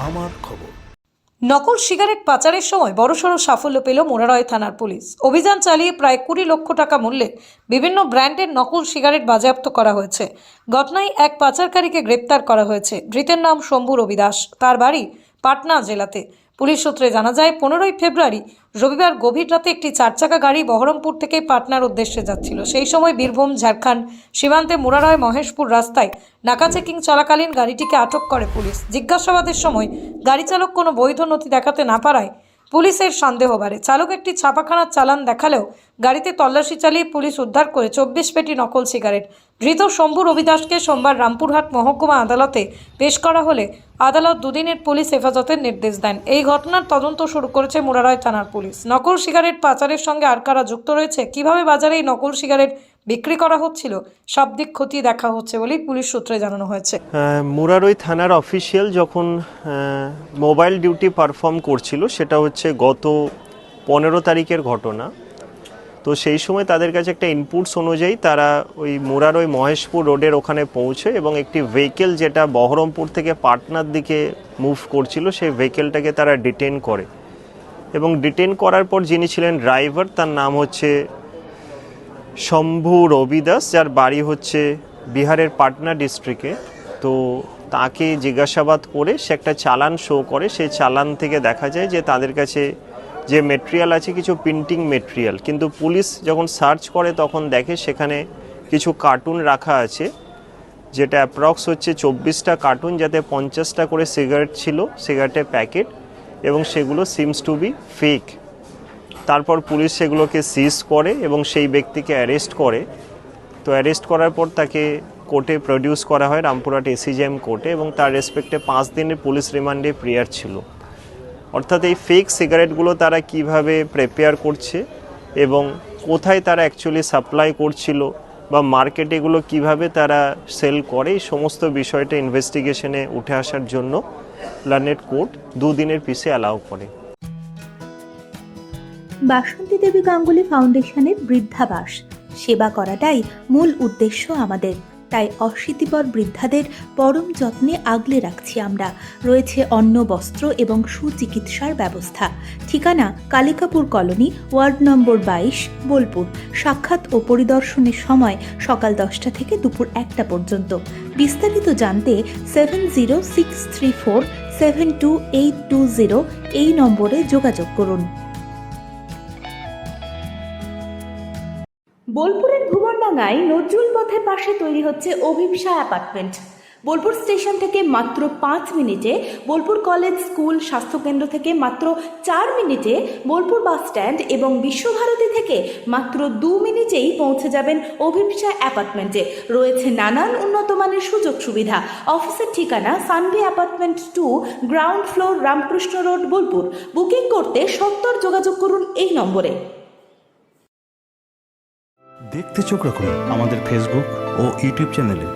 আমার খবর। নকল সিগারেট পাচারের সময় বড়সড় সাফল্য পেল মোরারয় থানার পুলিশ। অভিযান চালিয়ে প্রায় 20 লক্ষ টাকা মূল্যে বিভিন্ন ব্র্যান্ডের নকল সিগারেট বাজেয়াপ্ত করা হয়েছে। ঘটনায় এক পাচারকারীকে গ্রেপ্তার করা হয়েছে। ধৃতের নাম শম্ভু রবি দাস। তার বাড়ি পাটনা জেলাতে। পুলিশ সূত্রে জানা যায় 15 ফেব্রুয়ারি রবিবার গভীর রাতে একটি 4 চাকা গাড়ি বহরমপুর থেকে পাটনার উদ্দেশ্যে যাচ্ছিল। সেই সময় বীরভূম ঝাড়খণ্ড সীমান্তে মোরারয় মহেশপুর রাস্তায় নাকা চেকিং চলাকালীন গাড়িটিকে আটক করে পুলিশ। জিজ্ঞাসাবাদের সময় গাড়ি চালক কোনো বৈধ নথি দেখাতে না পারায় পুলিশের সন্দেহ বাড়ে। চালক একটি ছাপাখানার চালান দেখালেও গাড়িতে তল্লাশি চালিয়ে পুলিশ উদ্ধার করে 24 পেটি নকল সিগারেট। ধৃত শম্ভু রবি দাসকে সোমবার রামপুরহাট মহকুমা আদালতে পেশ করা হলে আদালত 2 দিনের পুলিশ হেফাজতের নির্দেশ দেন। এই ঘটনার তদন্ত শুরু করেছে মোরারয় থানার পুলিশ। নকল সিগারেট পাচারের সঙ্গে আর কারা যুক্ত রয়েছে, কিভাবে বাজারে এই নকল সিগারেট বিক্রি করা হচ্ছিল, সব দিক খতিয়ে দেখা হচ্ছে বলেই পুলিশ সূত্রে জানানো হয়েছে। মোরারই থানার অফিসিয়াল যখন মোবাইল ডিউটি পারফর্ম করছিল, সেটা হচ্ছে গত 15 তারিখের ঘটনা। তো সেই সময় তাদের কাছে একটা ইনপুটস অনুযায়ী তারা ওই মোরারই মহেশপুর রোডের ওখানে পৌঁছে এবং একটি ভেহিকেল যেটা বহরমপুর থেকে পাটনার দিকে মুভ করছিল, সেই ভেহিকেলটাকে তারা ডিটেন করে এবং ডিটেন করার পর যিনি ছিলেন ড্রাইভার, তার নাম হচ্ছে শম্ভু রবি দাস, যার বাড়ি হচ্ছে বিহারের পাটনা ডিস্ট্রিক্টে। তো তাকে জিজ্ঞাসাবাদ করে সে একটা চালান শো করে। সেই চালান থেকে দেখা যায় যে তাদের কাছে যে মেটেরিয়াল আছে কিছু প্রিন্টিং মেটেরিয়াল, কিন্তু পুলিশ যখন সার্চ করে তখন দেখে সেখানে কিছু কার্টুন রাখা আছে, যেটা অ্যাপ্রক্স হচ্ছে 24টা কার্টুন, যাতে 50টা করে সিগারেট ছিল, সিগারেটের প্যাকেট, এবং সেগুলো সিমস টু বি ফেক। তারপর পুলিশ সেগুলোকে সিজ করে এবং সেই ব্যক্তিকে অ্যারেস্ট করে। তো অ্যারেস্ট করার পর তাকে কোর্টে প্রডিউস করা হয়, রামপুরহাট এসিজিএম কোর্টে, এবং তার রেসপেক্টে 5 দিনের পুলিশ রিমান্ডে প্রেয়ার ছিল। অর্থাৎ এই ফেক সিগারেটগুলো তারা কিভাবে প্রিপেয়ার করছে এবং কোথায় তারা অ্যাকচুয়ালি সাপ্লাই করছিল বা মার্কেটে এগুলো কীভাবে তারা সেল করে, এই সমস্ত বিষয়টা ইনভেস্টিগেশনে উঠে আসার জন্য লার্নেড কোর্ট 2 দিনের পিসে অ্যালাউ করে। বাসন্তী দেবী গাঙ্গুলি ফাউন্ডেশনের বৃদ্ধাবাস সেবা করাটাই মূল উদ্দেশ্য আমাদের। তাই অশীতিপর বৃদ্ধাদের পরম যত্নে আগলে রাখছি আমরা। রয়েছে অন্ন, বস্ত্র এবং সুচিকিৎসার ব্যবস্থা। ঠিকানা Kalikapur colony, ward number 22, Bolpur. সাক্ষাৎ ও পরিদর্শনের সময় সকাল 10টা থেকে দুপুর 1টা পর্যন্ত। বিস্তারিত জানতে 7063472820 এই নম্বরে যোগাযোগ করুন। বোলপুরের ভুবনডাঙ্গায় নজরুল পথের পাশে তৈরি হচ্ছে অভিপ্সা অ্যাপার্টমেন্ট। বোলপুর স্টেশন থেকে মাত্র 5 মিনিটে, বোলপুর কলেজ, স্কুল, স্বাস্থ্যকেন্দ্র থেকে মাত্র 4 মিনিটে, বোলপুর বাস স্ট্যান্ড এবং বিশ্বভারতী থেকে মাত্র 2 মিনিটেই পৌঁছে যাবেন অভিপ্সা অ্যাপার্টমেন্টে। রয়েছে নানান উন্নত মানের সুযোগ সুবিধা। অফিসের ঠিকানা Sanvi apartment 2, ground floor, Ramakrishna road, Bolpur. Booking করতে সত্বর যোগাযোগ করুন এই নম্বরে। দেখতে চোখ রাখুন আমাদের ফেসবুক ও ইউটিউব চ্যানেলে।